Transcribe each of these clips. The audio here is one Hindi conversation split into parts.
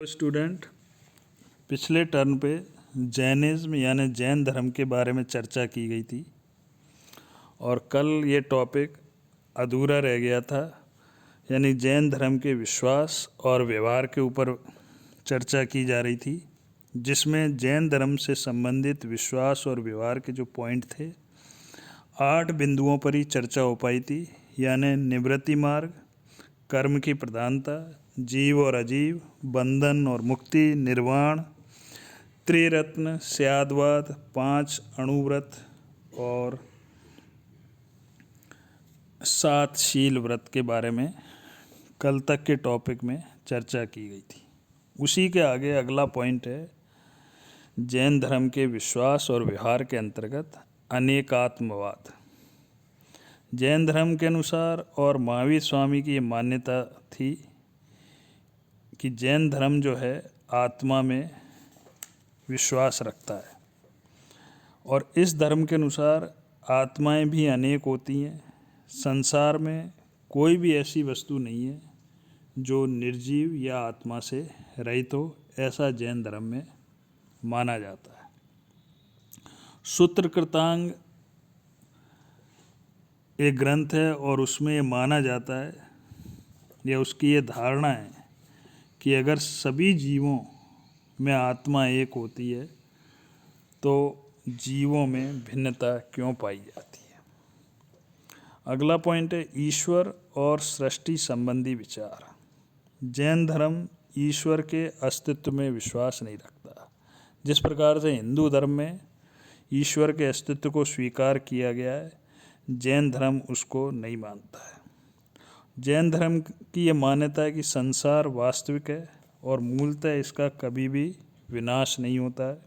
स्टूडेंट, पिछले टर्न पे जैनिज़्म यानी जैन धर्म के बारे में चर्चा की गई थी और कल ये टॉपिक अधूरा रह गया था, यानी जैन धर्म के विश्वास और व्यवहार के ऊपर चर्चा की जा रही थी, जिसमें जैन धर्म से संबंधित विश्वास और व्यवहार के जो पॉइंट थे 8 बिंदुओं पर ही चर्चा हो पाई थी, यानी निवृत्ति मार्ग, कर्म की प्रधानता, जीव और अजीव, बंधन और मुक्ति, निर्वाण, त्रिरत्न, स्यादवाद, 5 अणुव्रत और 7 शील व्रत के बारे में कल तक के टॉपिक में चर्चा की गई थी। उसी के आगे अगला पॉइंट है जैन धर्म के विश्वास और व्यवहार के अंतर्गत अनेकात्मवाद। जैन धर्म के अनुसार और महावीर स्वामी की ये मान्यता थी कि जैन धर्म जो है आत्मा में विश्वास रखता है और इस धर्म के अनुसार आत्माएं भी अनेक होती हैं। संसार में कोई भी ऐसी वस्तु नहीं है जो निर्जीव या आत्मा से रहित हो, ऐसा जैन धर्म में माना जाता है। सूत्र कृतांग एक ग्रंथ है और उसमें ये माना जाता है या उसकी ये धारणा है कि अगर सभी जीवों में आत्मा एक होती है तो जीवों में भिन्नता क्यों पाई जाती है। अगला पॉइंट है ईश्वर और सृष्टि संबंधी विचार। जैन धर्म ईश्वर के अस्तित्व में विश्वास नहीं रखता। जिस प्रकार से हिंदू धर्म में ईश्वर के अस्तित्व को स्वीकार किया गया है, जैन धर्म उसको नहीं मानता है। जैन धर्म की ये मान्यता है कि संसार वास्तविक है और मूलतः इसका कभी भी विनाश नहीं होता है।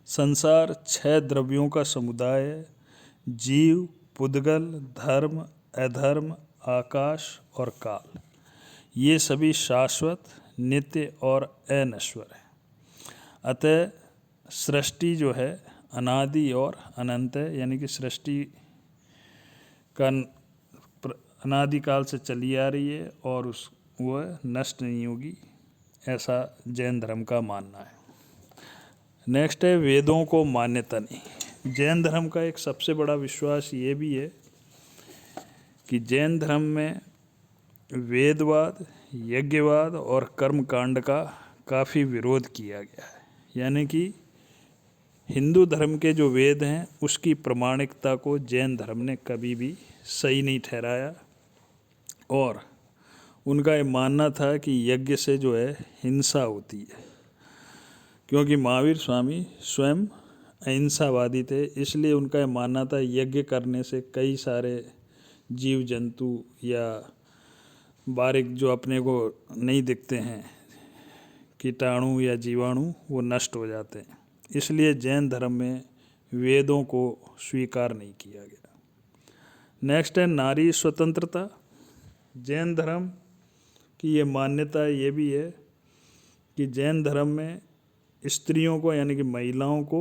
संसार 6 द्रव्यों का समुदाय है: जीव, पुद्गल, धर्म, अधर्म, आकाश और काल। ये सभी शाश्वत, नित्य और अनश्वर है। अतः सृष्टि जो है अनादि और अनंत है, यानी कि सृष्टि का अनादिकाल से चली आ रही है और वह नष्ट नहीं होगी, ऐसा जैन धर्म का मानना है। नेक्स्ट है वेदों को मान्यता नहीं। जैन धर्म का एक सबसे बड़ा विश्वास ये भी है कि जैन धर्म में वेदवाद, यज्ञवाद और कर्मकांड का काफ़ी विरोध किया गया है। यानी कि हिंदू धर्म के जो वेद हैं उसकी प्रामाणिकता को जैन धर्म ने कभी भी सही नहीं ठहराया और उनका ये मानना था कि यज्ञ से जो है हिंसा होती है। क्योंकि महावीर स्वामी स्वयं अहिंसावादी थे, इसलिए उनका ये मानना था यज्ञ करने से कई सारे जीव जंतु या बारीक जो अपने को नहीं दिखते हैं कीटाणु या जीवाणु, वो नष्ट हो जाते हैं। इसलिए जैन धर्म में वेदों को स्वीकार नहीं किया गया। नेक्स्ट है नारी स्वतंत्रता। जैन धर्म की ये मान्यता ये भी है कि जैन धर्म में स्त्रियों को यानी कि महिलाओं को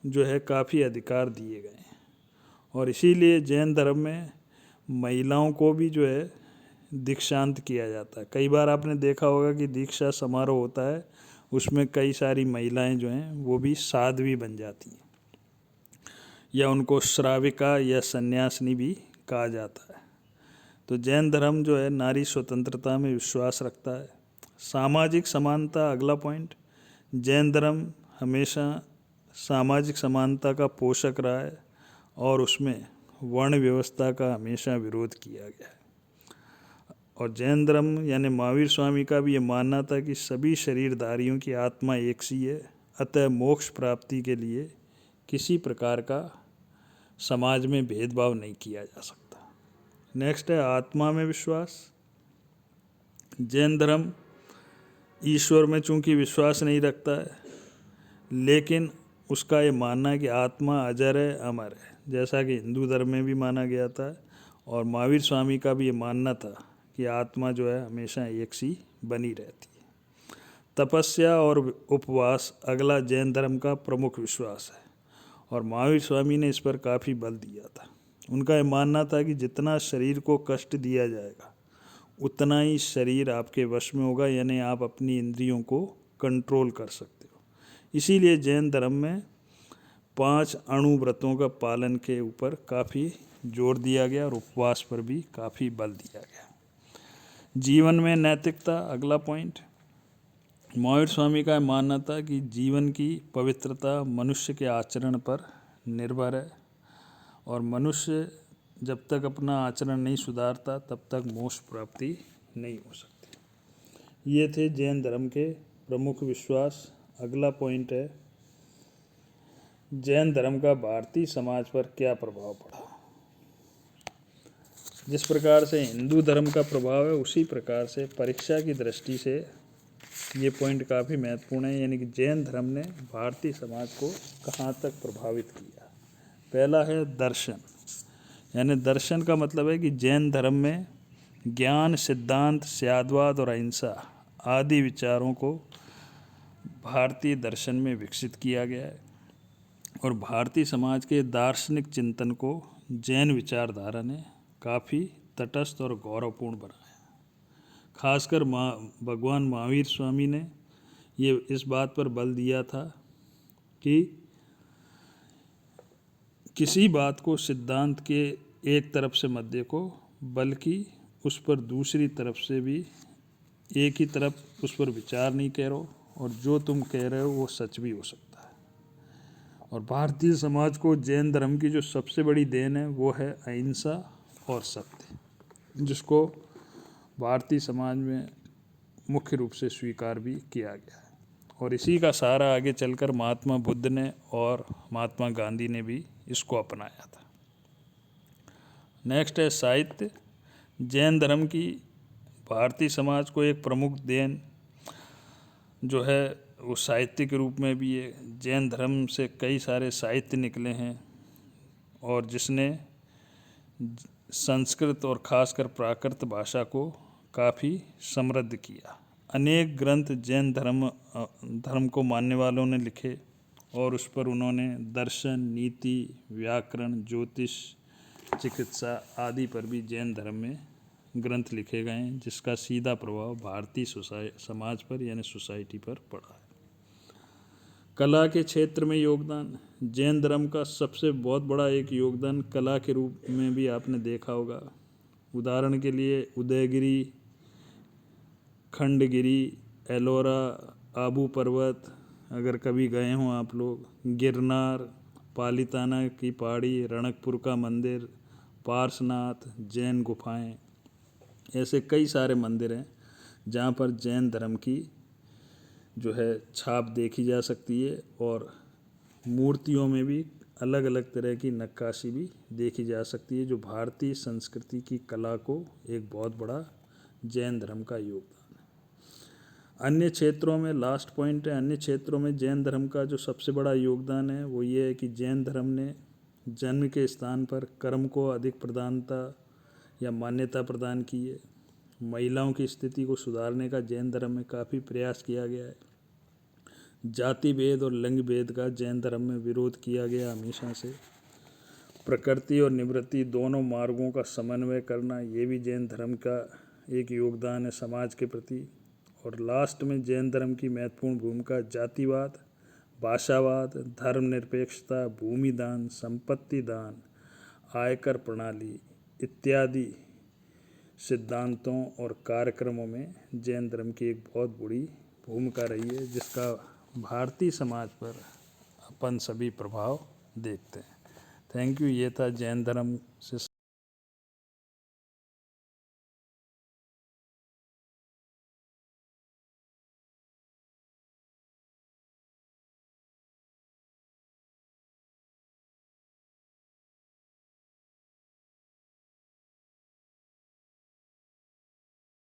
जो है काफ़ी अधिकार दिए गए हैं और इसीलिए जैन धर्म में महिलाओं को भी जो है दीक्षांत किया जाता है। कई बार आपने देखा होगा कि दीक्षा समारोह होता है, उसमें कई सारी महिलाएं जो हैं वो भी साध्वी बन जाती हैं या उनको श्राविका या सन्यासिनी भी कहा जाता है। तो जैन धर्म जो है नारी स्वतंत्रता में विश्वास रखता है। सामाजिक समानता अगला पॉइंट। जैन धर्म हमेशा सामाजिक समानता का पोषक रहा है और उसमें वर्ण व्यवस्था का हमेशा विरोध किया गया है। और जैन धर्म यानी महावीर स्वामी का भी ये मानना था कि सभी शरीरधारियों की आत्मा एक सी है, अतः मोक्ष प्राप्ति के लिए किसी प्रकार का समाज में भेदभाव नहीं किया जा सकता। नेक्स्ट है आत्मा में विश्वास। जैन धर्म ईश्वर में चूंकि विश्वास नहीं रखता है, लेकिन उसका ये मानना है कि आत्मा अजर है, अमर है, जैसा कि हिंदू धर्म में भी माना गया था। और महावीर स्वामी का भी ये मानना था कि आत्मा जो है हमेशा एक सी बनी रहती है। तपस्या और उपवास अगला जैन धर्म का प्रमुख विश्वास है और महावीर स्वामी ने इस पर काफ़ी बल दिया था। उनका ये मानना था कि जितना शरीर को कष्ट दिया जाएगा उतना ही शरीर आपके वश में होगा, यानी आप अपनी इंद्रियों को कंट्रोल कर सकते हो। इसीलिए जैन धर्म में 5 अणु व्रतों का पालन के ऊपर काफ़ी जोर दिया गया और उपवास पर भी काफ़ी बल दिया गया। जीवन में नैतिकता, अगला पॉइंट। महावीर स्वामी का मानना था कि जीवन की पवित्रता मनुष्य के आचरण पर निर्भर है और मनुष्य जब तक अपना आचरण नहीं सुधारता तब तक मोक्ष प्राप्ति नहीं हो सकती। ये थे जैन धर्म के प्रमुख विश्वास। अगला पॉइंट है जैन धर्म का भारतीय समाज पर क्या प्रभाव पड़ा। जिस प्रकार से हिंदू धर्म का प्रभाव है उसी प्रकार से परीक्षा की दृष्टि से ये पॉइंट काफ़ी महत्वपूर्ण है, यानी कि जैन धर्म ने भारतीय समाज को कहाँ तक प्रभावित किया। पहला है दर्शन, यानी दर्शन का मतलब है कि जैन धर्म में ज्ञान, सिद्धांत, स्याद्वाद और अहिंसा आदि विचारों को भारतीय दर्शन में विकसित किया गया है और भारतीय समाज के दार्शनिक चिंतन को जैन विचारधारा ने काफ़ी तटस्थ और गौरवपूर्ण बनाया। खासकर भगवान महावीर स्वामी ने ये इस बात पर बल दिया था कि किसी बात को सिद्धांत के एक तरफ से मत देखो, बल्कि उस पर दूसरी तरफ से भी एक ही तरफ उस पर विचार नहीं करो और जो तुम कह रहे हो वो सच भी हो सकता है। और भारतीय समाज को जैन धर्म की जो सबसे बड़ी देन है वो है अहिंसा और सत्य, जिसको भारतीय समाज में मुख्य रूप से स्वीकार भी किया गया है और इसी का सहारा आगे चलकर महात्मा बुद्ध ने और महात्मा गांधी ने भी इसको अपनाया था। नेक्स्ट है साहित्य। जैन धर्म की भारतीय समाज को एक प्रमुख देन जो है वो साहित्य के रूप में भी है। जैन धर्म से कई सारे साहित्य निकले हैं और जिसने संस्कृत और खासकर प्राकृत भाषा को काफ़ी समृद्ध किया। अनेक ग्रंथ जैन धर्म को मानने वालों ने लिखे और उस पर उन्होंने दर्शन, नीति, व्याकरण, ज्योतिष, चिकित्सा आदि पर भी जैन धर्म में ग्रंथ लिखे गए हैं, जिसका सीधा प्रभाव भारतीय समाज पर यानी सोसाइटी पर पड़ा है। कला के क्षेत्र में योगदान। जैन धर्म का सबसे बहुत बड़ा एक योगदान कला के रूप में भी आपने देखा होगा। उदाहरण के लिए उदयगिरी, खंडगिरी, एलोरा, आबू पर्वत, अगर कभी गए हों आप लोग, गिरनार, पालीताना की पहाड़ी, रणकपुर का मंदिर, पार्श्वनाथ, जैन गुफाएं, ऐसे कई सारे मंदिर हैं जहाँ पर जैन धर्म की जो है छाप देखी जा सकती है और मूर्तियों में भी अलग अलग तरह की नक्काशी भी देखी जा सकती है, जो भारतीय संस्कृति की कला को एक बहुत बड़ा जैन धर्म का योगदान है। अन्य क्षेत्रों में, लास्ट पॉइंट है, अन्य क्षेत्रों में जैन धर्म का जो सबसे बड़ा योगदान है वो ये है कि जैन धर्म ने जन्म के स्थान पर कर्म को अधिक प्रधानता या मान्यता प्रदान की है। महिलाओं की स्थिति को सुधारने का जैन धर्म में काफ़ी प्रयास किया गया है। जाति भेद और लिंग भेद का जैन धर्म में विरोध किया गया हमेशा से। प्रकृति और निवृत्ति दोनों मार्गों का समन्वय करना ये भी जैन धर्म का एक योगदान है समाज के प्रति। और लास्ट में जैन धर्म की महत्वपूर्ण भूमिका जातिवाद, भाषावाद, धर्मनिरपेक्षता, भूमि दान, संपत्ति दान, आयकर प्रणाली इत्यादि सिद्धांतों और कार्यक्रमों में जैन धर्म की एक बहुत बड़ी भूमिका रही है, जिसका भारतीय समाज पर अपन सभी प्रभाव देखते हैं। Thank you. ये था जैन धर्म से